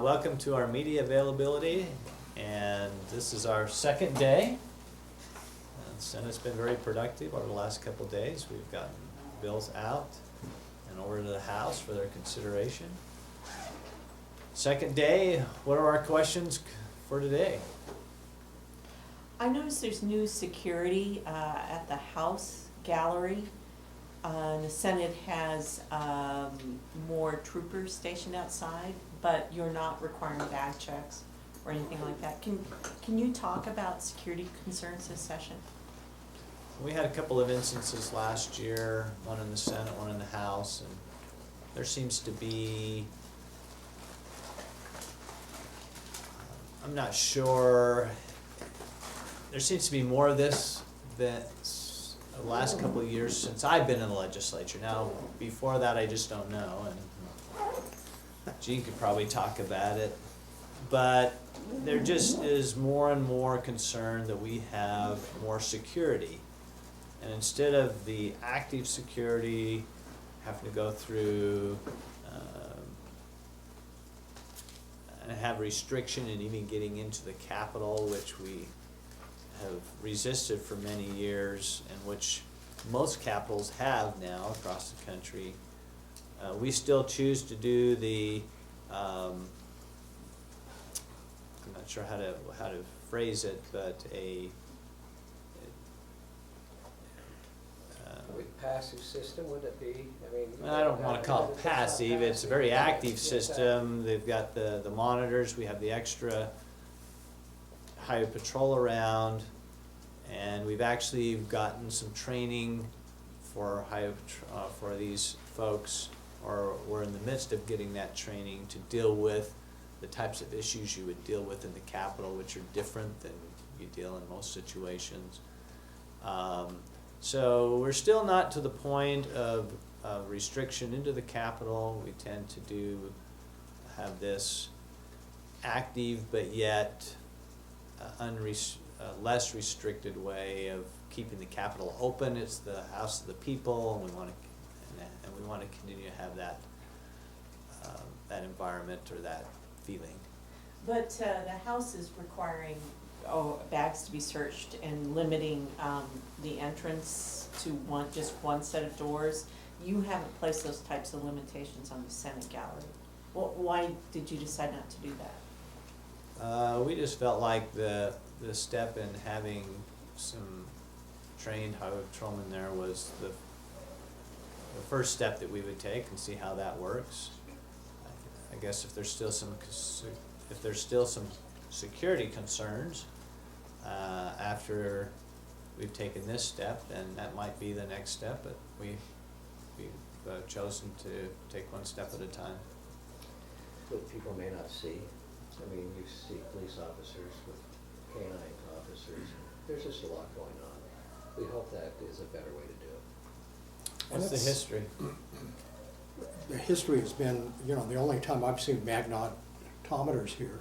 Welcome to our media availability, and this is our second day. The Senate's been very productive over the last couple of days. We've gotten bills out and over to the House for their consideration. Second day, what are our questions for today? I noticed there's new security at the House gallery. The Senate has more troopers stationed outside, but you're not requiring bag checks or anything like that. Can you talk about security concerns this session? We had a couple of instances last year, one in the Senate, one in the House, and there seems to be, I'm not sure, there seems to be more of this than the last couple of years since I've been in the legislature. Now, before that, I just don't know, and Gene could probably talk about it. But there just is more and more concern that we have more security. And instead of the active security having to go through and have restriction in even getting into the Capitol, which we have resisted for many years, and which most capitals have now across the country. We still choose to do the, I'm not sure how to phrase it, but passive system, would it be? I mean, I don't want to call it passive. It's a very active system. They've got the monitors. We have the extra highway patrol around, and we've actually gotten some training for for these folks, or we're in the midst of getting that training to deal with the types of issues you would deal with in the Capitol, which are different than you deal in most situations. So we're still not to the point of restriction into the Capitol. We tend to have this active but yet less restricted way of keeping the Capitol open. It's the House of the people, and we want to continue to have that that environment or that feeling. But the House is requiring bags to be searched and limiting the entrance to just one set of doors. You haven't placed those types of limitations on the Senate gallery. Well, why did you decide not to do that? We just felt like the step in having some trained highway patrolmen there was the first step that we would take and see how that works. I guess if there's still some security concerns after we've taken this step, then that might be the next step, but we've chosen to take one step at a time. What people may not see. I mean, you see police officers with canine officers. There's just a lot going on. We hope that is a better way to do it. What's the history? The history has been, the only time I've seen magnetometers here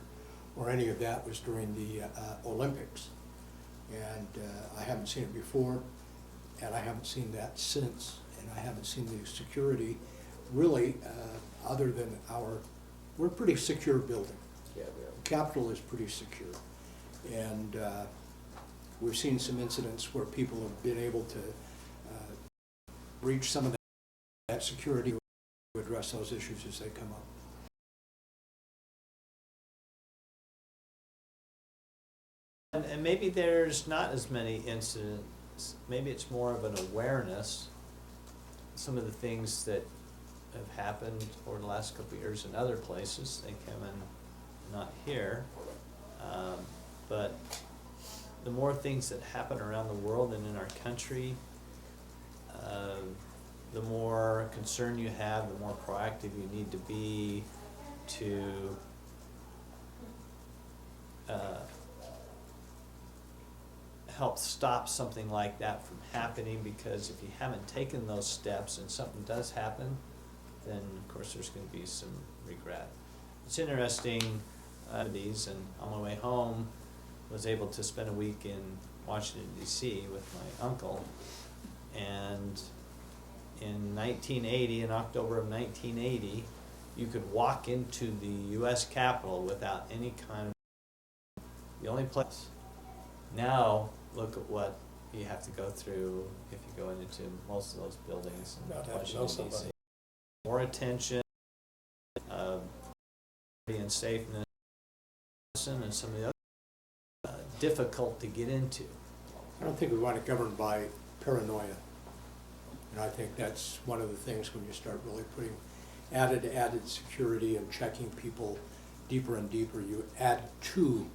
or any of that was during the Olympics. And I haven't seen it before, and I haven't seen that since. And I haven't seen the security really, other than we're a pretty secure building. Yeah, we are. Capitol is pretty secure. And we've seen some incidents where people have been able to breach some of that security to address those issues as they come up. And maybe there's not as many incidents. Maybe it's more of an awareness. Some of the things that have happened over the last couple of years in other places, they come in not here. But the more things that happen around the world and in our country, the more concern you have, the more proactive you need to be to help stop something like that from happening, because if you haven't taken those steps and something does happen, then of course there's going to be some regret. It's interesting, and on my way home was able to spend a week in Washington, D.C. with my uncle, and in 1980, in October of 1980, you could walk into the US Capitol without any kind of, the only place. Now, look at what you have to go through if you go into most of those buildings in Not having to know Washington DC. somebody. More attention, being safe and some of the other difficult to get into. I don't think we want to govern by paranoia. And I think that's one of the things when you start really putting added security and checking people deeper and deeper, you add to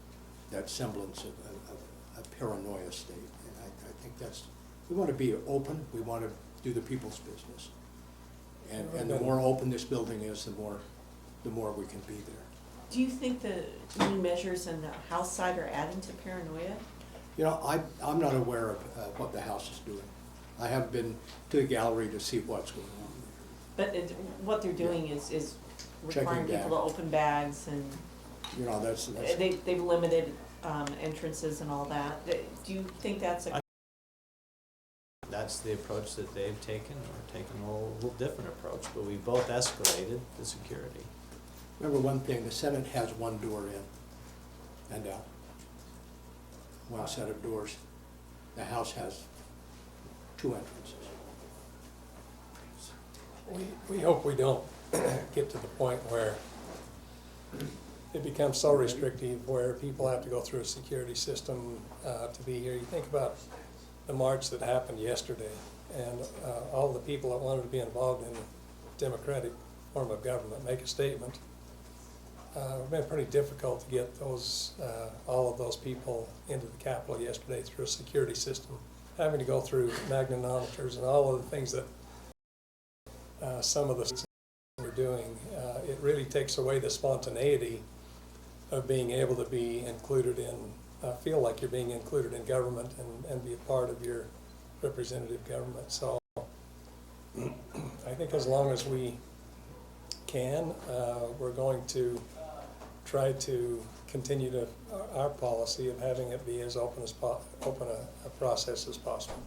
that semblance of a paranoia state. And I think that's, we want to be open, we want to do the people's business. And the more open this building is, the more we can be there. Do you think the new measures in the House side are adding to paranoia? You know, I'm not aware of what the House is doing. I haven't been to the gallery to see what's going on. But what they're doing is requiring Checking people to open bags, and You know, that's they've limited entrances and all that. Do you think that's a? That's the approach that they've taken, or taken a little different approach, but we both escalated the security. Remember one thing, the Senate has one door in and out. One set of doors. The House has two entrances. We hope we don't get to the point where it becomes so restrictive where people have to go through a security system to be here. You think about the march that happened yesterday, and all the people that wanted to be involved in the democratic form of government make a statement. It's been pretty difficult to get those all of those people into the Capitol yesterday through a security system, having to go through magnetometers and all of the things that some of the are doing. It really takes away the spontaneity of being able to be included in, feel like you're being included in government and be a part of your representative government. So I think as long as we can, we're going to try to continue to our policy of having it be as open a process as possible.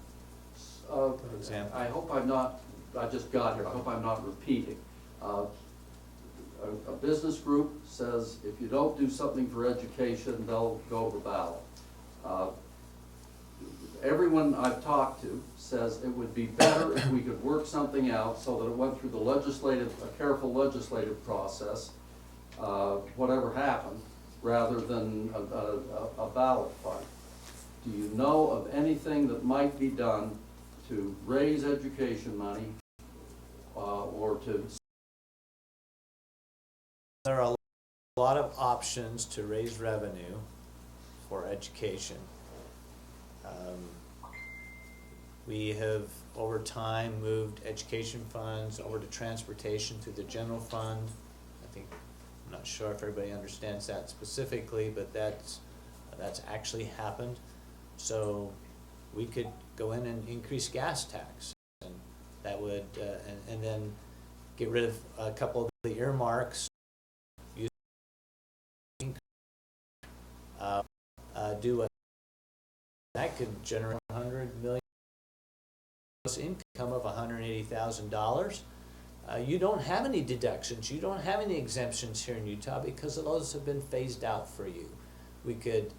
For example. I hope I'm not, I just got here, I hope I'm not repeating. A business group says if you don't do something for education, they'll go to ballot. Everyone I've talked to says it would be better if we could work something out so that it went through a careful legislative process, whatever happened, rather than a ballot fight. Do you know of anything that might be done to raise education money or to? There are a lot of options to raise revenue for education. We have, over time, moved education funds over to transportation through the general fund. I'm not sure if everybody understands that specifically, but that's actually happened. So we could go in and increase gas tax, and that would, and then get rid of a couple of the earmarks. That could generate $100 million income of $180,000. You don't have any deductions, you don't have any exemptions here in Utah because those have been phased out for you. We could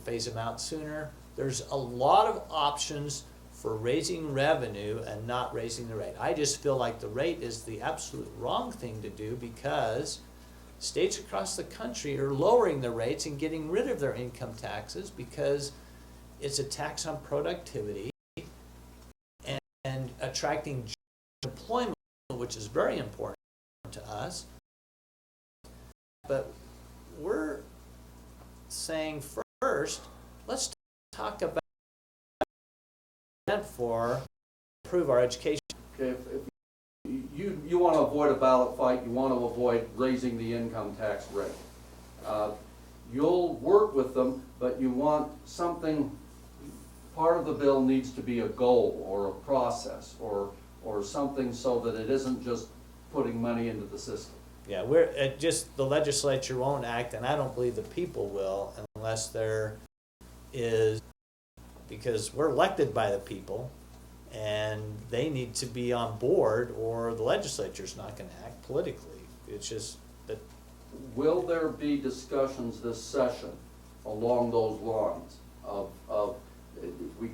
phase them out sooner. There's a lot of options for raising revenue and not raising the rate. I just feel like the rate is the absolute wrong thing to do because states across the country are lowering the rates and getting rid of their income taxes because it's a tax on productivity and attracting employment, which is very important to us. But we're saying first, let's talk about for improve our education. Okay, if you want to avoid a ballot fight, you want to avoid raising the income tax rate. You'll work with them, but you want something, part of the bill needs to be a goal or a process or something so that it isn't just putting money into the system. Yeah, just the legislature won't act, and I don't believe the people will unless there is, because we're elected by the people, And they need to be on board, or the legislature's not gonna act politically. It's just that, Will there be discussions this session along those lines of,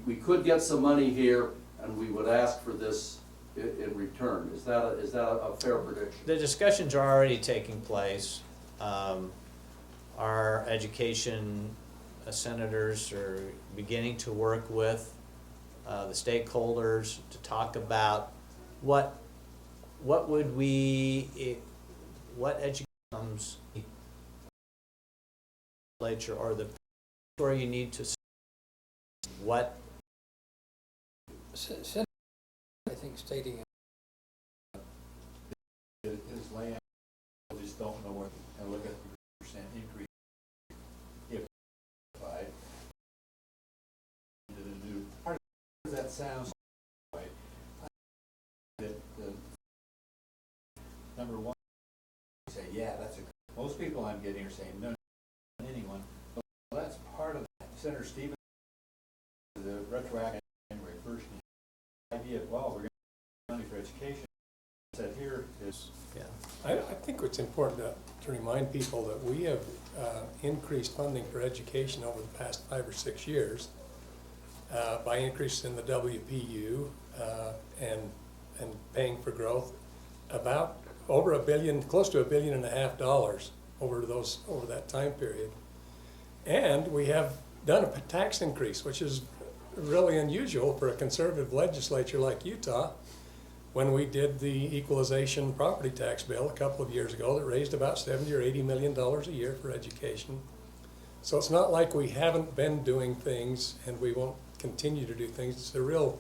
we could get some money here and we would ask for this in return? Is that a fair prediction? the discussions are already taking place. Our education senators are beginning to work with the stakeholders to talk about what would we, what education legislature or the, where you need to, what, I think stating his land, we just don't know where, and look at the percent increase. If I into the new part of that sounds right. That the number one say, yeah, that's a, most people I'm getting are saying no, not anyone. Well, that's part of that. Senator Stevens, the retroactive January 1st idea, well, we're going to money for education. Said here is yeah. I think it's important to remind people that we have increased funding for education over the past 5 or 6 years by increase in the WPU and paying for growth about over $1 billion, close to $1.5 billion over that time period. And we have done a tax increase, which is really unusual for a conservative legislature like Utah, when we did the equalization property tax bill a couple of years ago that raised about $70 or $80 million a year for education. So it's not like we haven't been doing things and we won't continue to do things. It's a real,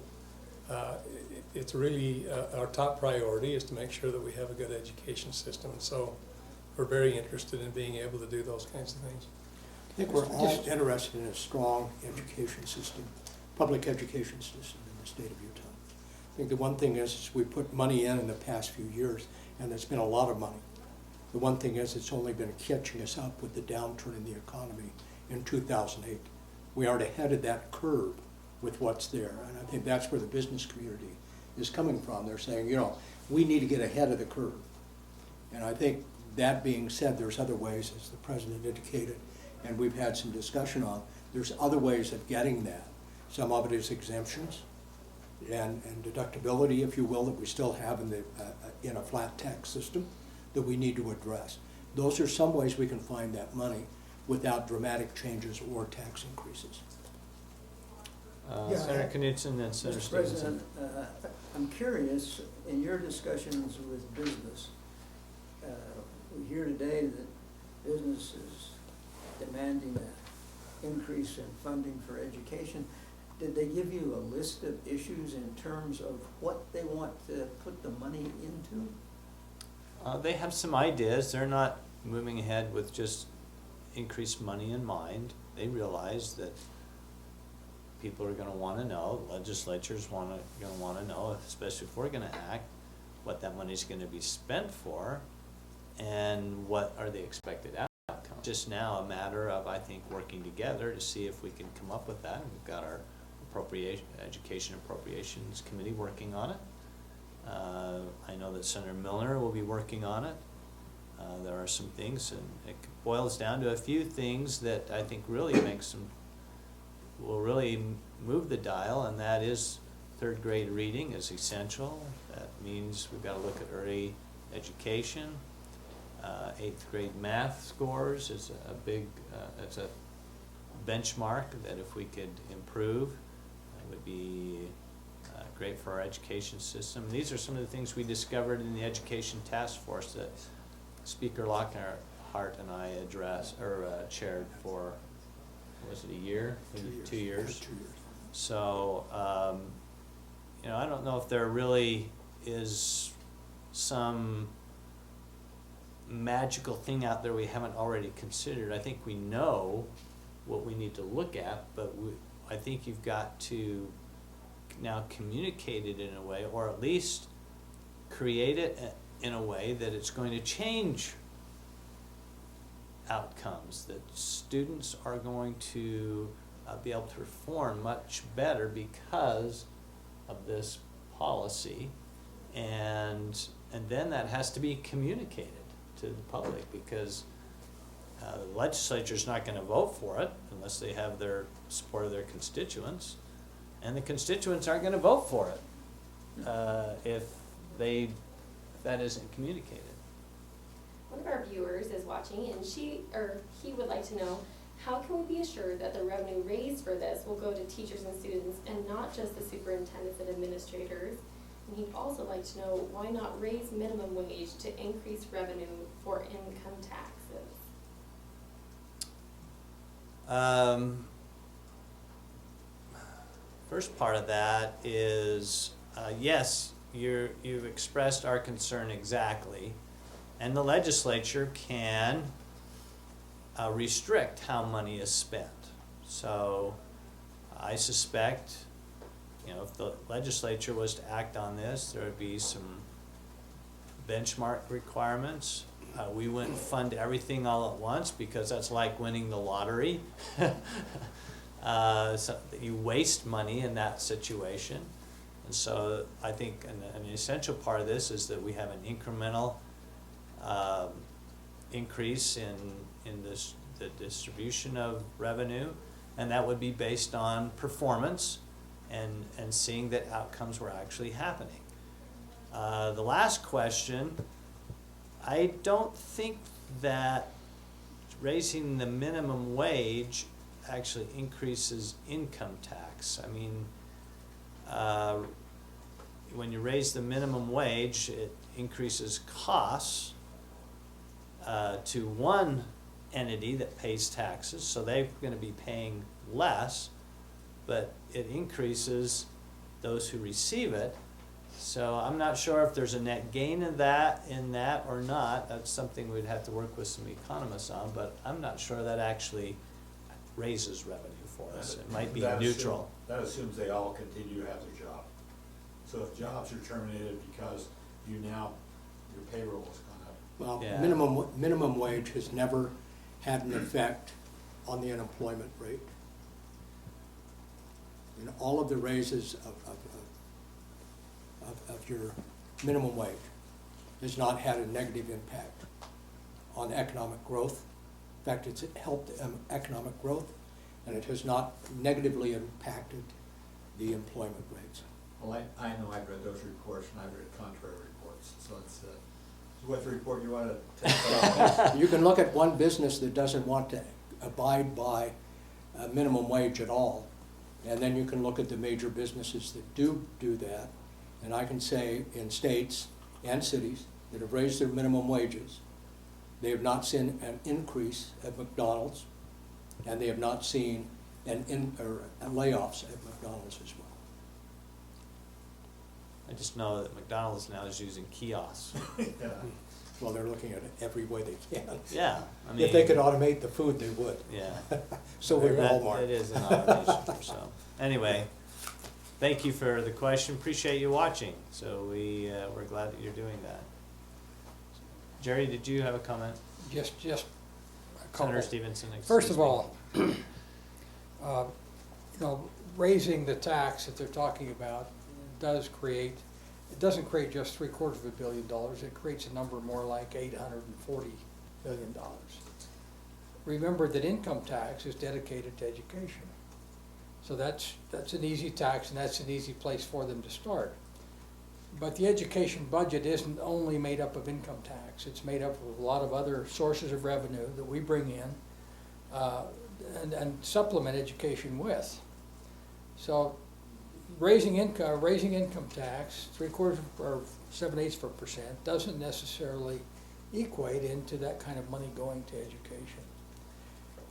it's really our top priority is to make sure that we have a good education system. And so we're very interested in being able to do those kinds of things. I think we're all interested in a strong education system, public education system in the state of Utah. I think the one thing is we put money in the past few years, and there's been a lot of money. The one thing is it's only been catching us up with the downturn in the economy in 2008. We aren't ahead of that curve with what's there, and I think that's where the business community is coming from. They're saying, you know, we need to get ahead of the curve. And I think that being said, there's other ways, as the president indicated, and we've had some discussion on, there's other ways of getting that. Some of it is exemptions and deductibility, if you will, that we still have in a flat tax system that we need to address. Those are some ways we can find that money without dramatic changes or tax increases. Senator Knudsen and Senator Mr. Stevenson. President, I'm curious, in your discussions with business, we hear today that business is demanding an increase in funding for education. Did they give you a list of issues in terms of what they want to put the money into? They have some ideas. They're not moving ahead with just increased money in mind. They realize that people are gonna wanna know, legislatures gonna wanna know, especially if we're gonna act, what that money's gonna be spent for, and what are the expected outcomes. Just now a matter of, I think, working together to see if we can come up with that. We've got our Education Appropriations Committee working on it. I know that Senator Milner will be working on it. There are some things, and it boils down to a few things that I think really will really move the dial, and that is third grade reading is essential. That means we've got to look at early education. 8th grade math scores is a big, it's a benchmark that if we could improve, it would be great for our education system. These are some of the things we discovered in the education task force that Speaker Lockhart and I chaired for, was it a year? 2 years. 2 years. So, I don't know if there really is some magical thing out there we haven't already considered. I think we know what we need to look at, but I think you've got to now communicate it in a way, or at least create it in a way that it's going to change outcomes, that students are going to be able to perform much better because of this policy, and then that has to be communicated to the public, because the legislature's not gonna vote for it unless they have their support of their constituents, and the constituents aren't gonna vote for it if that isn't communicated. One of our viewers is watching, and he would like to know, how can we be assured that the revenue raised for this will go to teachers and students and not just the superintendents and administrators? And he'd also like to know, why not raise minimum wage to increase revenue for income taxes? First part of that is, yes, you've expressed our concern exactly, and the legislature can restrict how money is spent. So I suspect, if the legislature was to act on this, there would be some benchmark requirements. We wouldn't fund everything all at once, because that's like winning the lottery. So you waste money in that situation. And so I think an essential part of this is that we have an incremental increase in the distribution of revenue, and that would be based on performance and seeing that outcomes were actually happening. The last question, I don't think that raising the minimum wage actually increases income tax. I mean, when you raise the minimum wage, it increases costs to one entity that pays taxes, so they're going to be paying less, but it increases those who receive it. So I'm not sure if there's a net gain in that or not. That's something we'd have to work with some economists on, but I'm not sure that actually raises revenue for us. It might be neutral. That assumes they all continue to have their job. So if jobs are terminated because your payroll has gone up. Well, Yeah. minimum wage has never had an effect on the unemployment rate. All of the raises of your minimum wage has not had a negative impact on economic growth. In fact, it's helped economic growth, and it has not negatively impacted the employment rates. Well, I know I've read those reports, and I've read contrary reports, so it's, what report you want to take? You can look at one business that doesn't want to abide by a minimum wage at all, and then you can look at the major businesses that do that. And I can say in states and cities that have raised their minimum wages, they have not seen an increase at McDonald's, and they have not seen layoffs at McDonald's as well. I just know that McDonald's now is using kiosks. Yeah. Well, they're looking at it every way they can. Yeah, I mean. If they could automate the food, they would. Yeah. So would That- Walmart. It is an automation, so, anyway, thank you for the question, appreciate you watching, so we're glad that you're doing that. Jerry, did you have a comment? Just a couple. Senator Stevenson, excuse First of me. all, raising the tax that they're talking about doesn't create just $750 million, it creates a number more like $840 million. Remember that income tax is dedicated to education. So that's an easy tax, and that's an easy place for them to start. But the education budget isn't only made up of income tax, it's made up of a lot of other sources of revenue that we bring in and supplement education with. So raising income tax 3/4 or 7/8% doesn't necessarily equate into that kind of money going to education.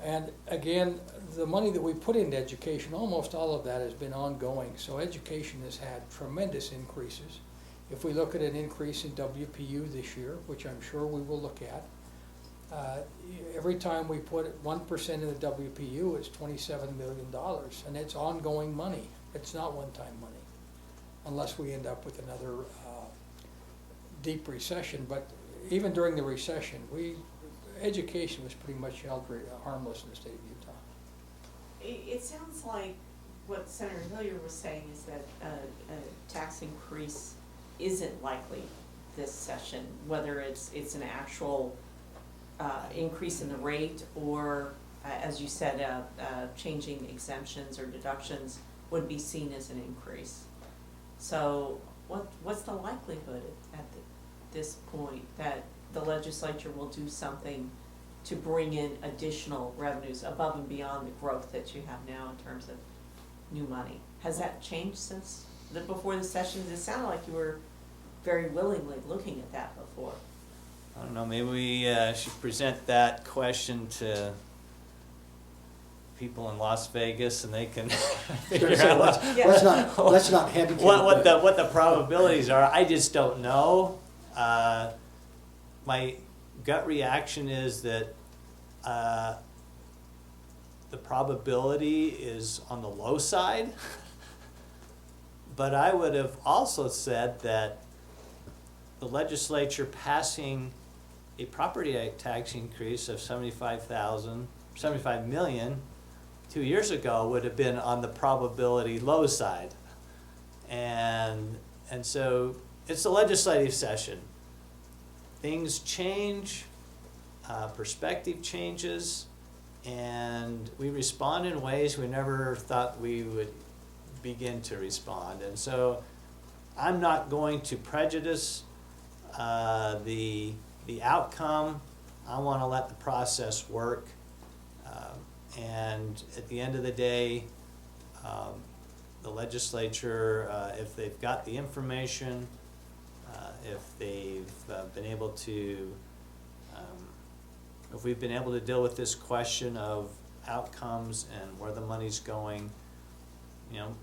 And again, the money that we put into education, almost all of that has been ongoing. So education has had tremendous increases. If we look at an increase in WPU this year, which I'm sure we will look at, every time we put 1% in the WPU, it's $27 million, and it's ongoing money. It's not one-time money, unless we end up with another deep recession. But even during the recession, education was pretty much held harmless in the state of Utah. It sounds like what Senator Hillier was saying is that a tax increase isn't likely this session, whether it's an actual increase in the rate or, as you said, changing exemptions or deductions would be seen as an increase. So what's the likelihood at this point that the legislature will do something to bring in additional revenues above and beyond the growth that you have now in terms of new money? Has that changed since before the sessions? It sounded like you were very willingly looking at that before. I don't know, maybe we should present that question to people in Las Vegas and they can figure out Let's not handicap what the probabilities are. I just don't know. My gut reaction is that the probability is on the low side. But I would have also said that the legislature passing a property tax increase of 75 million 2 years ago would have been on the probability low side. And so it's a legislative session. Things change, perspective changes, and we respond in ways we never thought we would begin to respond. And so I'm not going to prejudice the outcome. I want to let the process work. And at the end of the day, the legislature, if they've got the information, if they've been able to, if we've been able to deal with this question of outcomes and where the money's going, you know,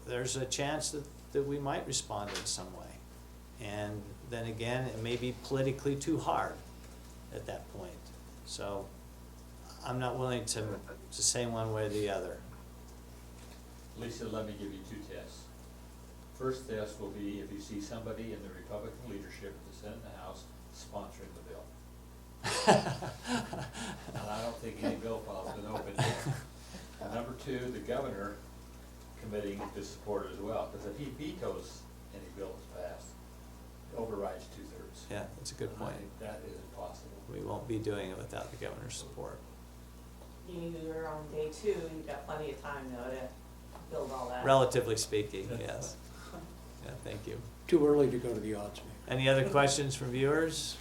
there's a chance that we might respond in some way. And then again, it may be politically too hard at that point. So I'm not willing to say one way or the other. Lisa, let me give you two tests. First test will be if you see somebody in the Republican leadership at the Senate and the House sponsoring the bill. And I don't think any bill file's been opened yet. And number two, the governor committing to support it as well, because if he vetoes any bill that's passed, it overrides 2/3. Yeah, that's a good And I point. think that is impossible. We won't be doing it without the governor's support. You're on day 2, you've got plenty of time though to build all that. Relatively speaking, yes. Yeah, thank you. Too early to go to the odds maker. Any other questions from viewers?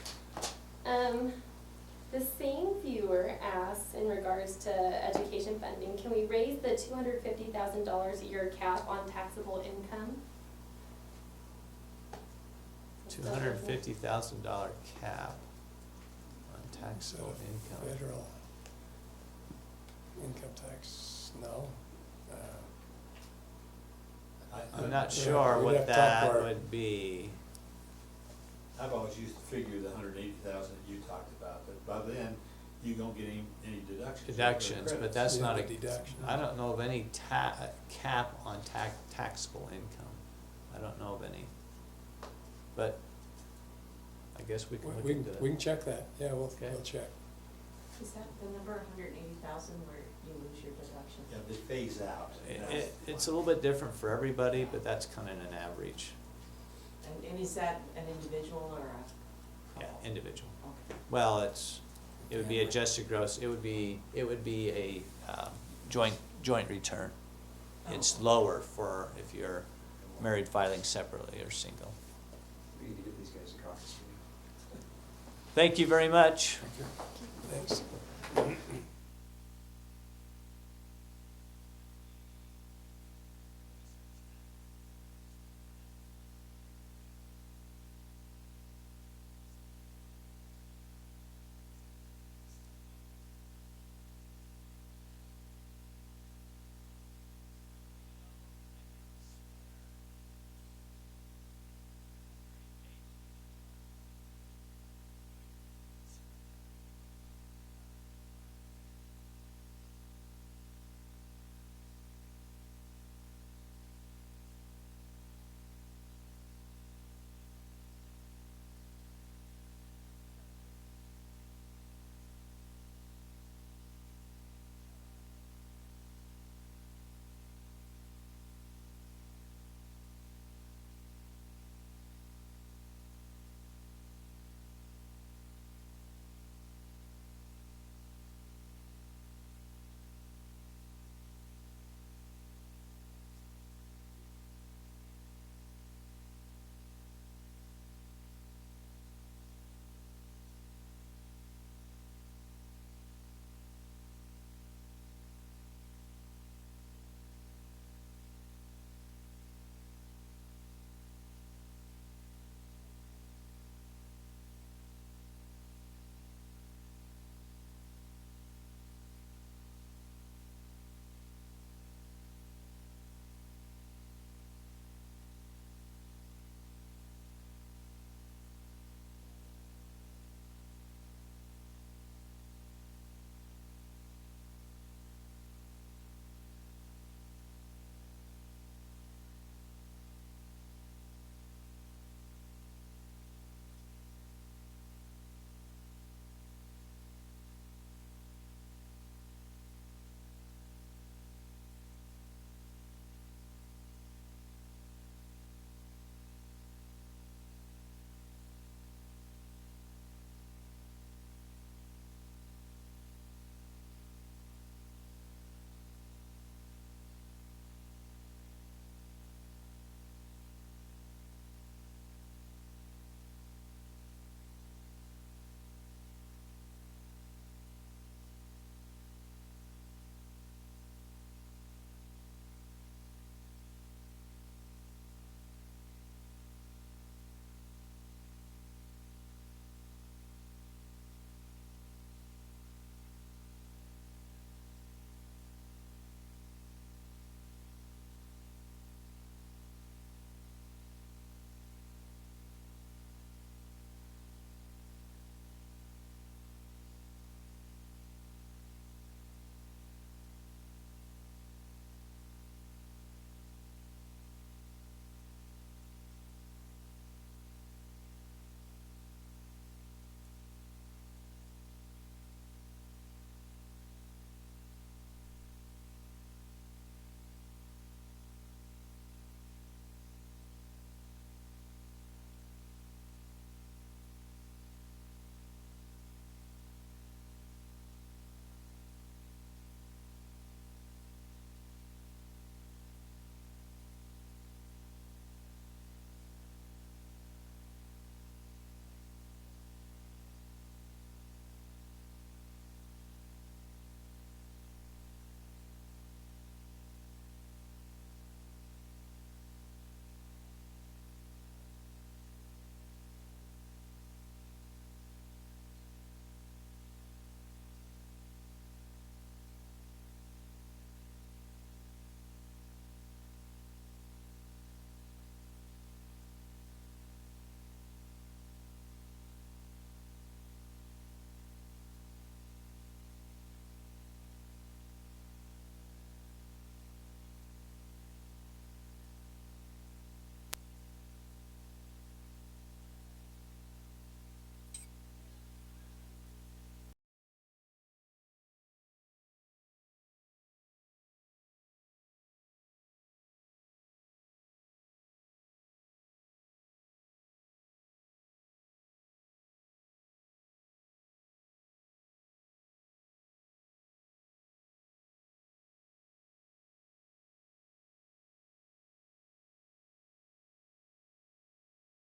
The same viewer asks in regards to education funding, can we raise the $250,000 a year cap on taxable income? $250,000 cap on taxable income. Federal income tax, no. I'm not Yeah, sure we'd what have to talk to that our- would be. I've always used to figure the 180,000 that you talked about, but by then, you don't get any deductions. Deductions, but that's Yeah, not a, the deduction. I don't know of any cap on taxable income. I don't know of any. But I guess we can look into We can it. check that, yeah, we'll Okay. check. Is that the number 180,000 where you lose your deduction? Yeah, they phase out. It's a little bit different for everybody, but that's kind of an average. And is that an individual or a Yeah, couple? individual. Okay. Well, it would be adjusted gross, it would be a joint return. It's Oh. lower for if you're married filing separately or single. We need to give these guys a caucus meeting. Thank you very much. Thank you.